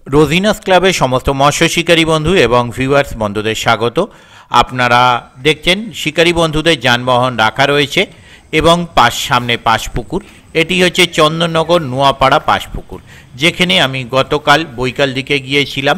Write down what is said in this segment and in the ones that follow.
রোজিনাস ক্লাবের সমস্ত মৎস্য শিকারী বন্ধু এবং ভিউয়ার্স বন্ধুদের স্বাগত। আপনারা দেখছেন শিকারী বন্ধুদের যানবাহন রাখা রয়েছে এবং সামনে পাশপুকুর। এটি হচ্ছে চন্দননগর নোয়াপাড়া পাশপুকুর, যেখানে আমি গতকাল বৈকাল দিকে গিয়েছিলাম।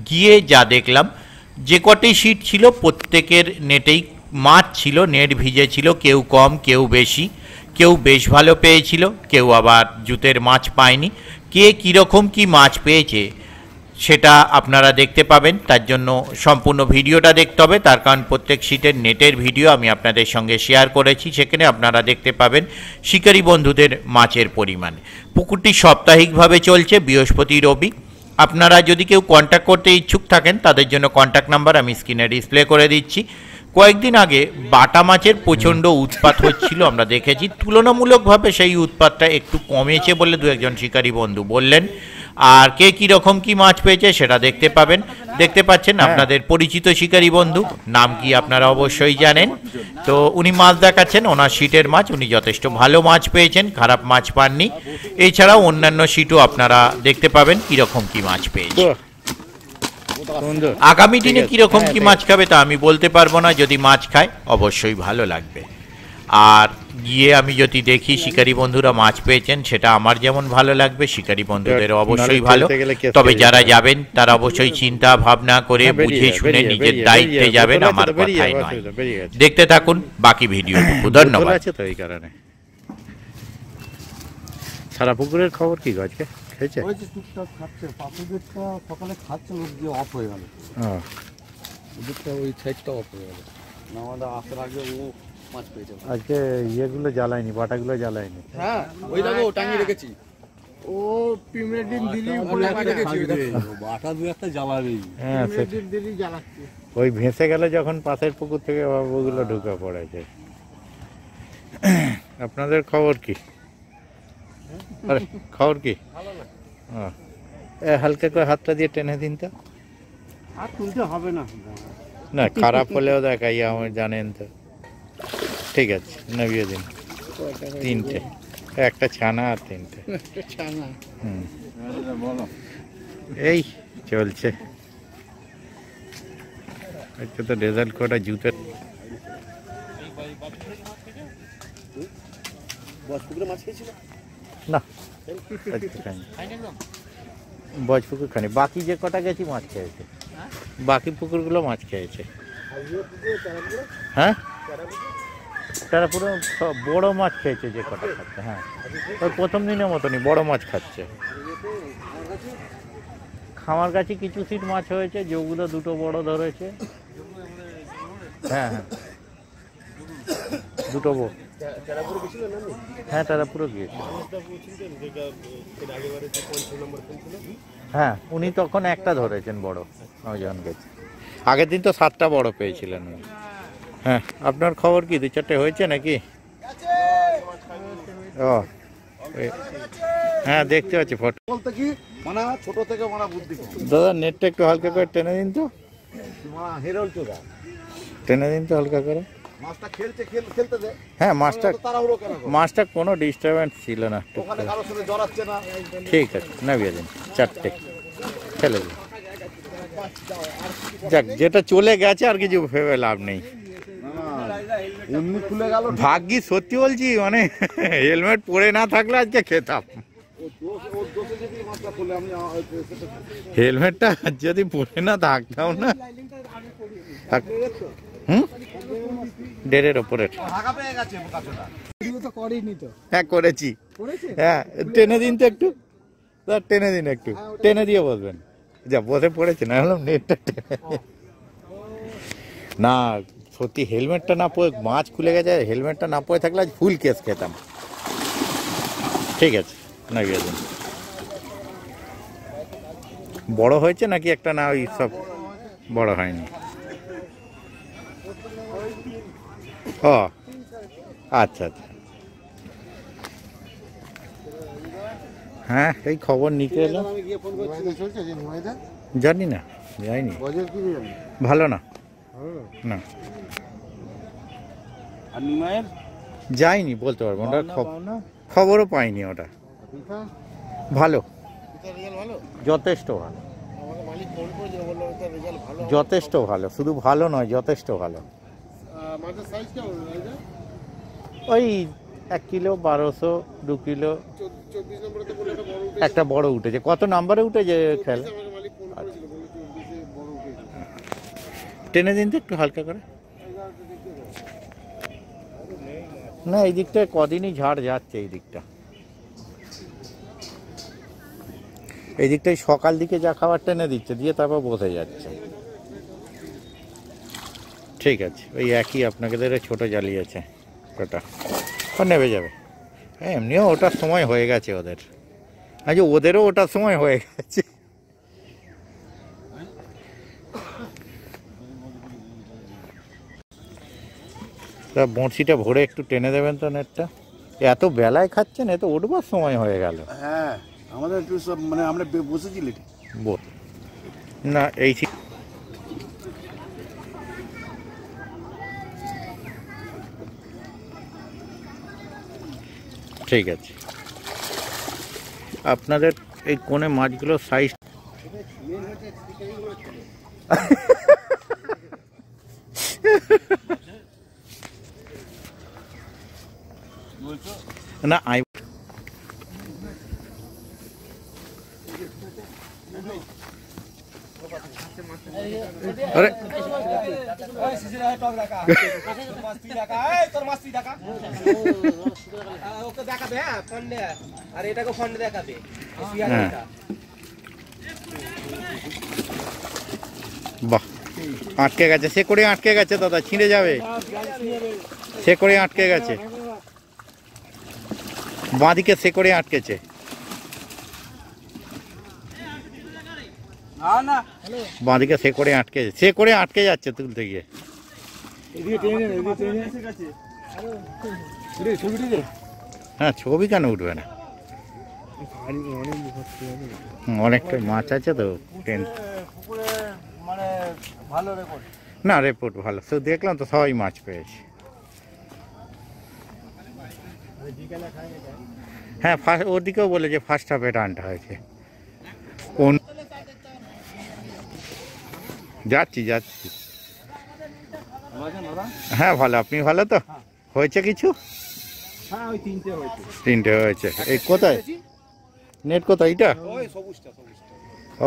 গিয়ে যা দেখলাম, যে কটি সিট ছিল প্রত্যেকের নেটেই মাছ ছিল, নেট ভিজে ছিল, কেউ কম কেউ বেশি, কেউ বেশ ভালো পেয়েছিল, কেউ আবার জুতের মাছ পায়নি। কে কীরকম কি মাছ পেয়েছে সেটা আপনারা দেখতে পাবেন। তার জন্য সম্পূর্ণ ভিডিওটা দেখতে হবে, তার কারণ প্রত্যেক সিটের নেটের ভিডিও আমি আপনাদের সঙ্গে শেয়ার করেছি। সেখানে আপনারা দেখতে পাবেন শিকারী বন্ধুদের মাছের পরিমাণ। পুকুরটি সাপ্তাহিকভাবে চলছে, বৃহস্পতি রবি। আপনারা যদি কেউ কন্ট্যাক্ট করতে ইচ্ছুক থাকেন, তাদের জন্য কন্ট্যাক্ট নাম্বার আমি স্ক্রিনে ডিসপ্লে করে দিচ্ছি। কয়েকদিন আগে বাটা মাছের প্রচণ্ড উৎপাত হচ্ছিল, আমরা দেখেছি। তুলনামূলকভাবে সেই উৎপাতটা একটু কমেছে বলে দু একজন শিকারী বন্ধু বললেন। আর কে কীরকম কি মাছ পেয়েছে সেটা দেখতে পাবেন। দেখতে পাচ্ছেন আপনাদের পরিচিত শিকারী বন্ধু, নাম কি আপনারা অবশ্যই জানেন। তো উনি মাছ দেখাচ্ছেন, ওনার সিটের মাছ। উনি যথেষ্ট ভালো মাছ পেয়েছেন, খারাপ মাছ পাননি। এছাড়াও অন্যান্য সিটও আপনারা দেখতে পাবেন কীরকম কি মাছ পেয়েছে। আগামী দিনে কীরকম কি মাছ খাবে তা আমি বলতে পারবো না। যদি মাছ খায় অবশ্যই ভালো লাগবে। আর গিয়ে আমি যদি দেখি শিকারী বন্ধুরা মাছ পেয়েছেন, সেটা আমার যেমন ভালো লাগবে, শিকারী বন্ধুদেরও অবশ্যই ভালো। তবে যারা যাবেন তারা অবশ্যই চিন্তা ভাবনা করে বুঝে শুনে নিজের দায়িত্বে যাবেন, আমার কথাই নয়। দেখতে থাকুন বাকি ভিডিওটুকু। ধন্যবাদ। সারা পুকুরের খবর কি আজকে? খেয়েছে টুকটাক খাচ্ছে, পাপুদেরটা সকালে খাচ্ছে, লোক দিয়ে অফ হয়ে গেল। ওদেরটা ওই সাইডটা অফ হয়ে গেল। আমাদের আসার আগে ও মাছ পেয়েছে। আজকে ইয়েগুলো জ্বালায়নি, বাটাগুলো জ্বালায়নি। হ্যাঁ, ওই দেখো টাঙিয়ে রেখেছি। ও পিমড়ের ডিম দিলি বাটা দু একটা জ্বালাবেই। হ্যাঁ, ডিম দিলি জ্বালাচ্ছে। ওই ভেসে গেলে যখন পাশের পুকুর থেকে ওগুলো ঢুকে পড়েছে। আপনাদের খবর কি? আরে খবর কি? হালকা করে হাতটা দিয়ে টেনে দিন তো। আর তুলতে হবে না, না খারাপ হলেও দেখাই আমার, জানেন তো। ঠিক আছে, নামিয়ে দিন। তিনটে, একটা ছানা আর তিনটে ছানা। এই চলছে। আজকে তো রেজাল্ট কটা জুতের। না বজপুকুর খানি, বাকি যে কটা গেছি মাছ খেয়েছে, বাকি পুকুরগুলো মাছ খেয়েছে। হ্যাঁ, তারা পুরো বড় মাছ খেয়েছে যে কটা খাচ্ছে। হ্যাঁ, ওই প্রথম দিনের মতনই বড় মাছ খাচ্ছে। খামার কাছে কিছু সিট মাছ হয়েছে, যেগুলো দুটো বড় ধরেছে। হ্যাঁ হ্যাঁ, দুটো বড়। হ্যাঁ, তারা পুরো গিয়েছে। হ্যাঁ, উনি তখন একটা ধরেছেন বড়, আমি যখন গেছি। আগের দিন তো 7টা বড় পেয়েছিলেন উনি। হ্যাঁ, আপনার খবর কি? 2-4টে হয়েছে নাকি? ও হ্যাঁ, দেখতে পাচ্ছি ফটো। বলতে কি মানে ছোট থেকে মানে বুদ্ধি। দাদা নেটটা একটু হালকা করে টেনে দিন তো। হেরল চোদা টেনে দিন তো হালকা করে। মাছটা খেলতে দে। হ্যাঁ, মাছটা মাছটা কোনো ডিস্টারবেন্স ছিল না। ওখানে কারোর সাথে জড়াচ্ছে না। ঠিক আছে, নামিয়ে দিন। 4টে ফেলে দিন। যাক, যেটা চলে গেছে আর কিছু ভেবে লাভ নেই। এমনি খুলে গেল। ভাগ্যি, সত্যি বলছি, মানে হেলমেট পরে না থাকলে আজকে খেতাম। হেলমেটটা যদি পরে না থাকতাম না। দেড়ের ওপরে। হ্যাঁ করেছি। হ্যাঁ, টেনে দিন তো একটু, টেনে দিন একটু, টেনে দিয়ে বসবেন। যা বসে পড়েছে না, হলাম নেটটা টেনে। না সত্যি, হেলমেটটা না পরে মাছ খুলে গেছে। হেলমেটটা না পরে থাকলে আজ ফুল কেস খেতাম। ঠিক আছে, না গিয়ে দিন। বড় হয়েছে নাকি একটা? না ওই সব বড় হয়নি। ও আচ্ছা আচ্ছা। হ্যাঁ, এই খবর নিতে এলাম। জানি না, যাইনি। ভালো না, না যাইনি, বলতে পারবো না। খবরও পাইনি ওটা। ভালো, যথেষ্ট ভালো। ফোন করেছিল, বললো তো রেজাল্ট ভালো হবে। যথেষ্ট ভালো, শুধু ভালো নয় যথেষ্ট ভালো। মাছের সাইজ কেমন এটা? ওই 1 কিলো 1200, 2 কিলো 24 নম্বরে তো বলে একটা বড় উঠে একটা বড় উঠেছে। কত নাম্বারে উঠেছে খেলা? আমাকে মালিক ফোন করেছিল, বলে 24 এ বড় উঠেছে। টেনে দিন তো একটু হালকা করে। না এই দিকটায় কদিনই ঝাড় যাচ্ছে, এই দিকটা, এই দিকটায় সকাল দিকে যা খাবার টেনে দিচ্ছে, দিয়ে তারপর বসে যাচ্ছে। ঠিক আছে, ওই একই আপনাদের ছোট জ্বালিয়েছে ওটা, ও নেমে যাবে। হ্যাঁ এমনিও ওটার সময় হয়ে গেছে ওদের, আচ্ছা ওদেরও ওটার সময় হয়ে গেছে। তা বঁড়শিটা ভরে একটু টেনে দেবেন তো নেটটা। এত বেলায় খাচ্ছেন, এ তো উঠবার সময় হয়ে গেল। হ্যাঁ আমাদের একটু সব মানে আমরা বসেছি লেটে। না এই ঠিক আছে। আপনাদের এই কোণে মাছগুলোর সাইজ না আই আরে বাহ, আটকে গেছে, সে করে আটকে গেছে দাদা, ছিঁড়ে যাবে, সে করে আটকে গেছে, বাঁদিকে সে করে আটকেছে। বাঁদিকে সে করে আটকেছে, সে করে আটকে যাচ্ছে তুলতে গিয়ে। হ্যাঁ ছবি কেন উঠবে না, অনেকটা মাছ আছে তো মানে ভালো রেকর্ড। না রিপোর্ট ভালো, তো দেখলাম তো সবাই মাছ পেয়েছে। হ্যাঁ ফার্স্ট ওদিকেও বলে যে ফার্স্ট হাফে রানটা হয়েছে। যাচ্ছি যাচ্ছি, হ্যাঁ ভালো, আপনি ভালো তো? হয়েছে কিছু? হ্যাঁ ওই 3টে হয়েছে। 3টে হয়েছে। এই কোথায় নেট, কোথায় এটা? ওই সবুজটা।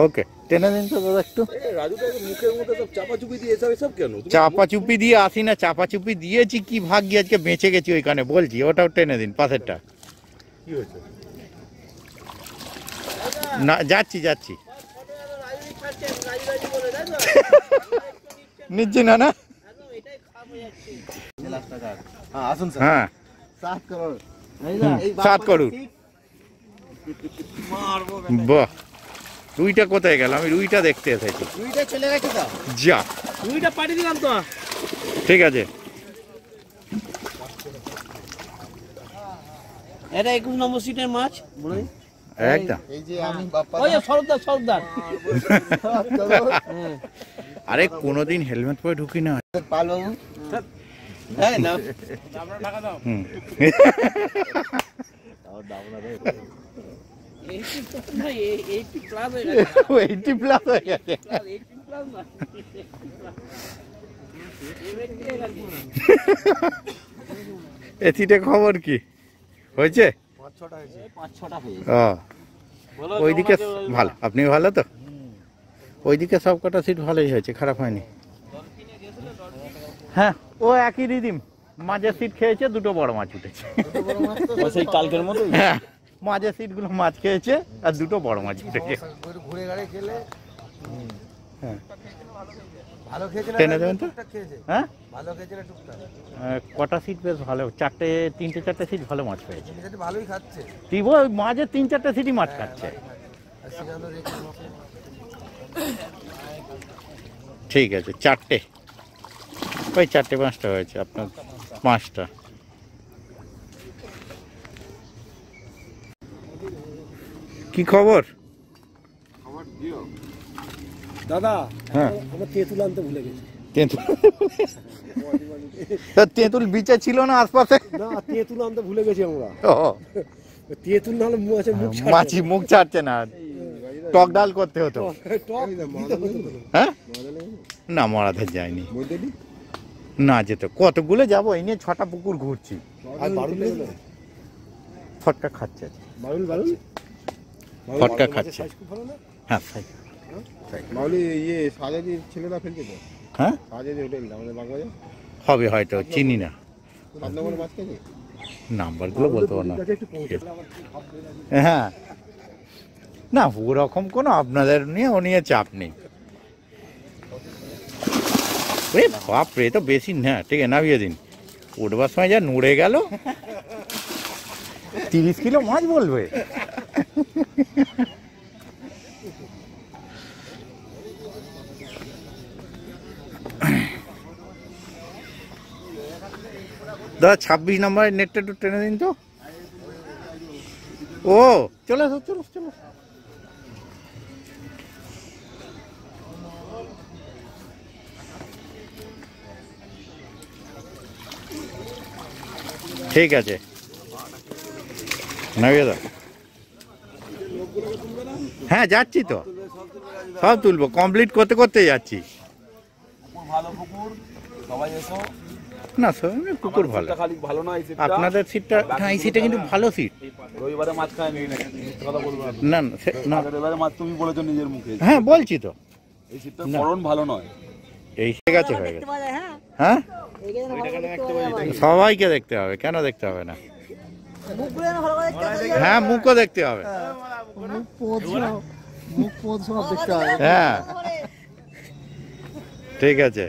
ওকে টেনে দিন তো দাদা একটু। রাজুটা মুখের মধ্যে সব চাপাচুপি দিয়ে এসব কেন? চাপা চুপি দিয়ে আসি না, চাপা চুপি দিয়েছি, কি ভাগ্যি আজকে বেঁচে গেছি ওইখানে, বলছি ওটাও টেনে দিন পাশেরটা। কি হয়েছে? না যাচ্ছি যাচ্ছি, নিচ্ছি না না। হ্যাঁ আসুন স্যার। হ্যাঁ 7 করুন। 7 করুন। বাহ, রুইটা কোথায় গেল? আমি রুইটা দেখতে এসেছি। রুইটা চলে গেছে তো। যা, রুইটা পাঠিয়ে দিলাম তো। ঠিক আছে। এটা 21 নম্বর সিটের মাছ বলে একদম। এই যে আমি বাপ্পা ওই সরদার আরে কোনোদিন হেলমেট পরে ঢুকি না। পালো। হ্যাঁ না হুম। ভাই 80 প্লাস হয়ে গেছে 80 প্লাস হয়ে গেছে। 80 প্লাস না এসিটে খবর কি হয়েছে? 5-6টা হয়েছে। 5-6টা হয়ে ও ওইদিকে ভালো, আপনি ভালো তো? ওইদিকে সব কটা সিট ভালোই হয়েছে, খারাপ হয়নি। হ্যাঁ ও একই রিদিম, মাঝের সিট খেয়েছে, 2টো বড় মাছ উঠেছে। সেই কালকের মতো হ্যাঁ মাঝের সিটগুলো মাছ খেয়েছে আর 2টো বড় মাছ উঠেছে। ঘুরে গাড়ি খেলে হ্যাঁ ভালো খেয়েছে না? টেনে দেবেন তো? টুকটাক খেয়েছে। হ্যাঁ ভালো খেয়েছে না টুকটাক? কটা সিট বেশ ভালো, 3টে-4টে সিট ভালো মাছ পেয়েছে। সেটা ভালোই খাচ্ছে। টিভো মাঝে 3-4টে সিটই মাছ খাচ্ছে। আর সেখানে রেখে ঠিক আছে 4টে, ওই 4টে-5টা হয়েছে আপনার, 5টা। কি খবর দাদা? হ্যাঁ আমার তেঁতুল আনতে ভুলে গেছি। তেঁতুল বিচে ছিল না আশপাশে? না তেঁতুল আনতে ভুলে গেছি আমরা। ও তেঁতুল না হলে মাছের মুখ মাছি মুখ ছাড়ছে না। টক ডাল করতে হতো। হ্যাঁ না মরাতে যায়নি না, যেত কতগুলো যাবো, এই নিয়ে 6টা পুকুর ঘুরছি। ফটকা খাচ্ছে, ফটকা খাচ্ছে। হ্যাঁ হ্যাঁ হবে হয়তো, চিনি না, নাম্বারগুলো বলতে পারো না। হ্যাঁ না ওরকম কোনো আপনাদের নিয়ে ও নিয়ে চাপ নেই। বাপরে তো বেশি না, ঠিক আছে নামিয়ে দিন। উঠবার সময় যা নড়ে গেল, 30 কিলো মাছ বলবে। দাদা 26 নম্বরের নেটটা একটু টেনে দিন তো। ও চলে আসো, চলো চলো। ঠিক আছে নামিয়ে দাও। হ্যাঁ যাচ্ছি তো, সব তুলবো, কমপ্লিট করতে করতে যাচ্ছি। ভালো পুকুর, সবাই এসো। না স্যার পুকুর ভালো, খালি ভালো না এই সিটটা। আপনাদের সিটটা, হ্যাঁ এই সিটটা কিন্তু ভালো সিট। রবিবারে মাছ খায়নি, কথা বলবো না না রবিবারে মাছ তুমি বলেছো নিজের মুখে। হ্যাঁ বলছি তো, এই সিটটা করণ ভালো নয়। এই ঠিক আছে হয়ে গেছে। হ্যাঁ সবাইকে দেখতে হবে, কেন দেখতে হবে না? হ্যাঁ মুখও দেখতে হবে। হ্যাঁ ঠিক আছে।